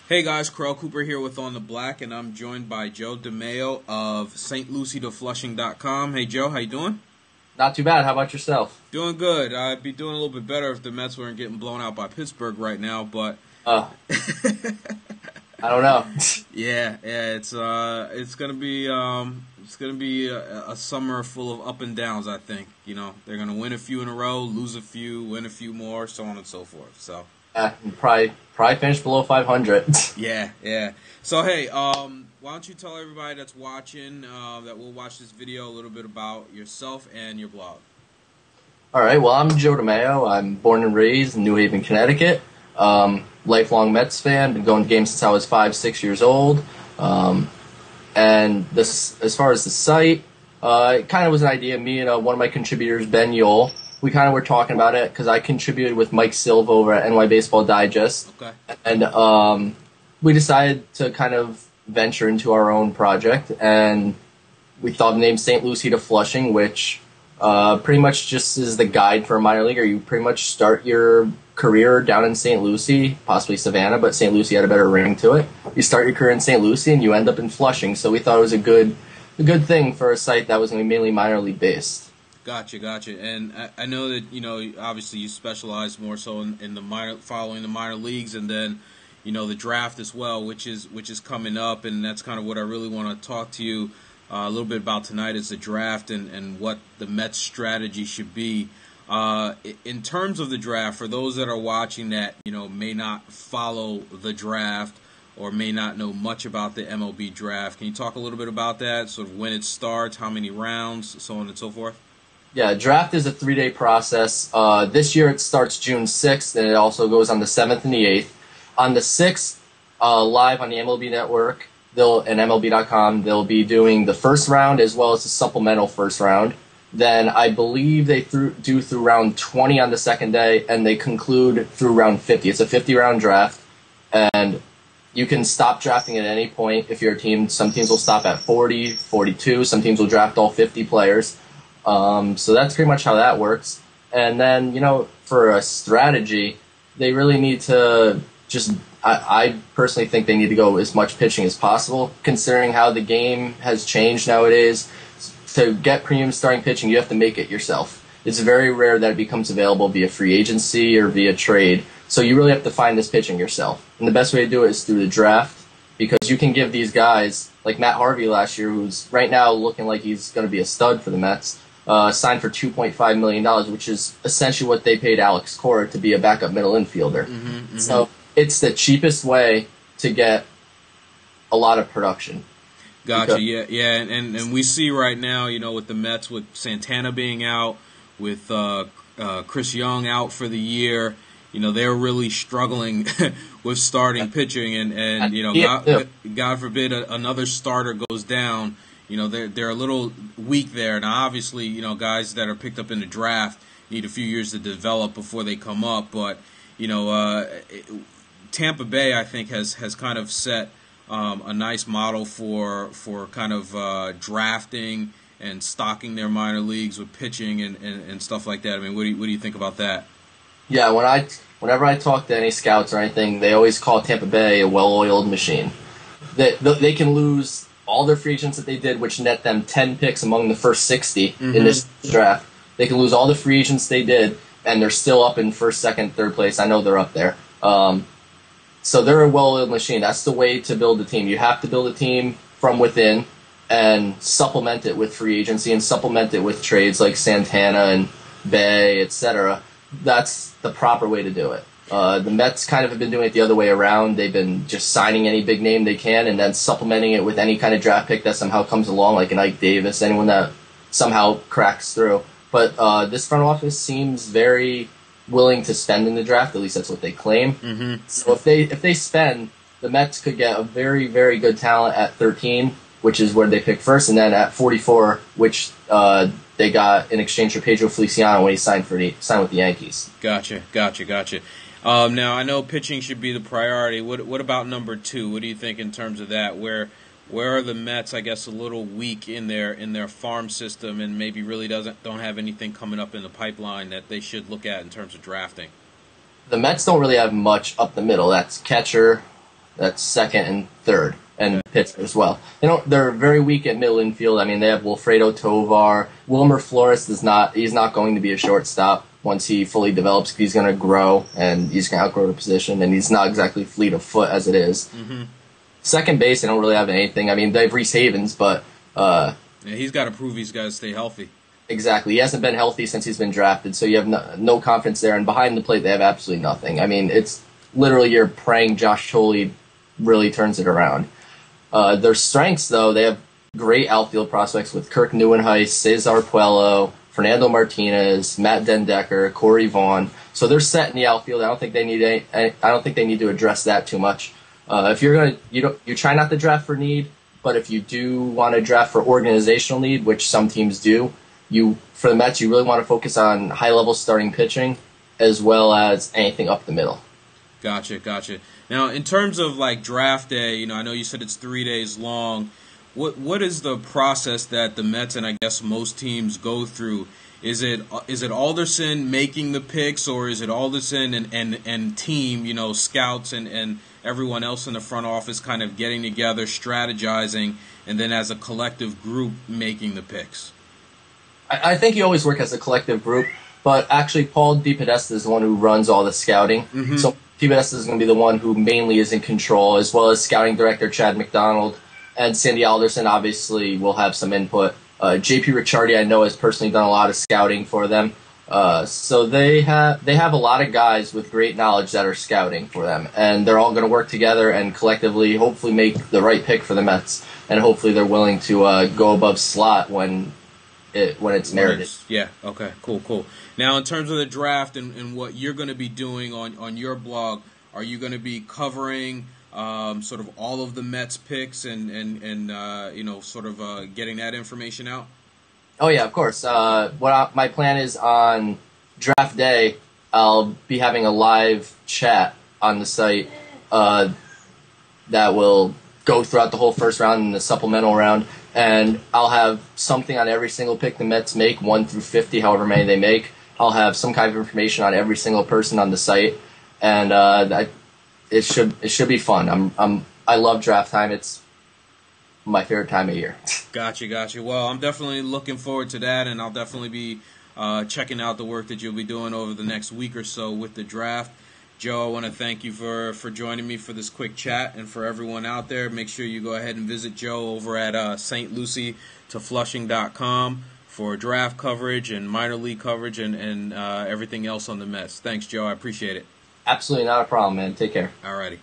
Hey guys, Carell Cooper here with On the Black, and I'm joined by Joe DeMayo of stlucietoflushing.com. Hey Joe, how you doing? Not too bad. How about yourself? Doing good. I'd be doing a little bit better if the Mets weren't getting blown out by Pittsburgh right now, but I don't know. yeah, it's gonna be a summer full of up and downs. I think they're gonna win a few in a row, lose a few, win a few more, so on and so forth. So. Probably finish below 500. Yeah. So hey, why don't you tell everybody that's watching that will watch this video a little bit about yourself and your blog? All right. Well, I'm Joe DeMayo. I'm born and raised in New Haven, Connecticut. Lifelong Mets fan. Been going to games since I was 5, 6 years old. And this, as far as the site, it kind of was an idea. Me and one of my contributors, Ben Yole. We kind of were talking about it because I contributed with Mike Silva over at NY Baseball Digest. Okay. And we decided to kind of venture into our own project, and we thought the name St. Lucie to Flushing, which pretty much just is the guide for a minor leaguer. You pretty much start your career down in St. Lucie, possibly Savannah, but St. Lucie had a better ring to it. You start your career in St. Lucie, and you end up in Flushing. So we thought it was a good thing for a site that was going to be mainly minor league based. Gotcha. And I know that obviously you specialize more so in the following the minor leagues, and then the draft as well, which is coming up, and that's kind of what I really want to talk to you a little bit about tonight is the draft and what the Mets strategy should be in terms of the draft. For those that are watching that may not follow the draft or may not know much about the MLB draft, can you talk a little bit about that? Sort of when it starts, how many rounds, so on and so forth. Yeah, draft is a 3-day process. This year it starts June 6th, and it also goes on the 7th and the 8th. On the 6th, live on the MLB Network and MLB.com, they'll be doing the first round as well as the supplemental first round. Then I believe they do through round 20 on the second day, and they conclude through round 50. It's a 50-round draft, and you can stop drafting at any point if you're a team. Some teams will stop at 40, 42. Some teams will draft all 50 players. So that's pretty much how that works. And then, for a strategy, they really need to I personally think they need to go as much pitching as possible, considering how the game has changed nowadays. To get premium starting pitching, you have to make it yourself. It's very rare that it becomes available via free agency or via trade. So you really have to find this pitching yourself. And the best way to do it is through the draft, because you can give these guys, like Matt Harvey last year, who's right now looking like he's going to be a stud for the Mets, signed for $2.5 million, which is essentially what they paid Alex Cora to be a backup middle infielder. Mm-hmm. So it's the cheapest way to get a lot of production. Gotcha. Yeah, and we see right now, with the Mets, with Santana being out, with Chris Young out for the year, they're really struggling with starting pitching, and God forbid another starter goes down. They're a little weak there. Now, obviously, guys that are picked up in the draft need a few years to develop before they come up. But, Tampa Bay, I think, has kind of set a nice model for kind of drafting and stocking their minor leagues with pitching and stuff like that. I mean, what do you think about that? Yeah, whenever I talk to any scouts or anything, they always call Tampa Bay a well-oiled machine. They can lose all their free agents that they did, which net them 10 picks among the first 60 in this draft. They can lose all the free agents they did, and they're still up in first, second, third place. I know they're up there. So they're a well-oiled machine. That's the way to build a team. You have to build a team from within and supplement it with free agency and supplement it with trades like Santana and Bay, etc. That's the proper way to do it. The Mets kind of have been doing it the other way around. They've been just signing any big name they can and then supplementing it with any kind of draft pick that somehow comes along, like an Ike Davis, anyone that somehow cracks through. But this front office seems very willing to spend in the draft. At least that's what they claim. Mm-hmm. So if they spend, the Mets could get a very, very good talent at 13, which is where they picked first, and then at 44, which they got in exchange for Pedro Feliciano when he signed with the Yankees. Gotcha. Now, I know pitching should be the priority. What about number 2? What do you think in terms of that? Where are the Mets, I guess, a little weak in their farm system and maybe really don't have anything coming up in the pipeline that they should look at in terms of drafting? The Mets don't really have much up the middle. That's catcher, That's second and third, and pitcher as well. They're very weak at middle infield. I mean, they have Wilfredo Tovar. Wilmer Flores he's not going to be a shortstop once he fully develops. He's going to grow, and he's going to outgrow the position, and he's not exactly fleet of foot as it is. Mm-hmm. Second base, they don't really have anything. I mean, they have Reese Havens, but... yeah, he's got to prove he's got to stay healthy. Exactly. He hasn't been healthy since he's been drafted, so you have no confidence there. And behind the plate, they have absolutely nothing. I mean, it's literally you're praying Josh Tolley really turns it around. Their strengths, though, they have great outfield prospects with Kirk Neuenhuis, Cesar Puello, Fernando Martinez, Matt Dendecker, Corey Vaughn. So they're set in the outfield. I don't think they need to address that too much. If you try not to draft for need, but if you do want to draft for organizational need, which some teams do, for the Mets, you really want to focus on high-level starting pitching as well as anything up the middle. Gotcha. Now, in terms of like draft day, I know you said it's 3 days long. What is the process that the Mets and I guess most teams go through? Is it Alderson making the picks, or is it Alderson and team, scouts and everyone else in the front office kind of getting together, strategizing, and then as a collective group making the picks? I think you always work as a collective group, but actually Paul DePodesta is the one who runs all the scouting. Mm-hmm. So DePodesta is going to be the one who mainly is in control, as well as scouting director Chad McDonald, and Sandy Alderson obviously will have some input. J.P. Ricciardi, I know, has personally done a lot of scouting for them. So they have a lot of guys with great knowledge that are scouting for them, and they're all going to work together and collectively hopefully make the right pick for the Mets, and hopefully they're willing to go above slot when it's merited. Yeah, okay, cool. Now, in terms of the draft and what you're going to be doing on your blog, are you going to be covering sort of all of the Mets picks and sort of getting that information out? Oh, yeah, of course. My plan is on draft day, I'll be having a live chat on the site that will go throughout the whole first round and the supplemental round, and I'll have something on every single pick the Mets make, 1 through 50, however many they make. I'll have some kind of information on every single person on the site, and it should be fun. I love draft time. It's my favorite time of year. Gotcha. Well, I'm definitely looking forward to that, and I'll definitely be checking out the work that you'll be doing over the next week or so with the draft. Joe, I want to thank you for joining me for this quick chat, and for everyone out there, make sure you go ahead and visit Joe over at St. Lucie to Flushing.com for draft coverage and minor league coverage and everything else on the Mets. Thanks, Joe. I appreciate it. Absolutely not a problem, man. Take care. All righty.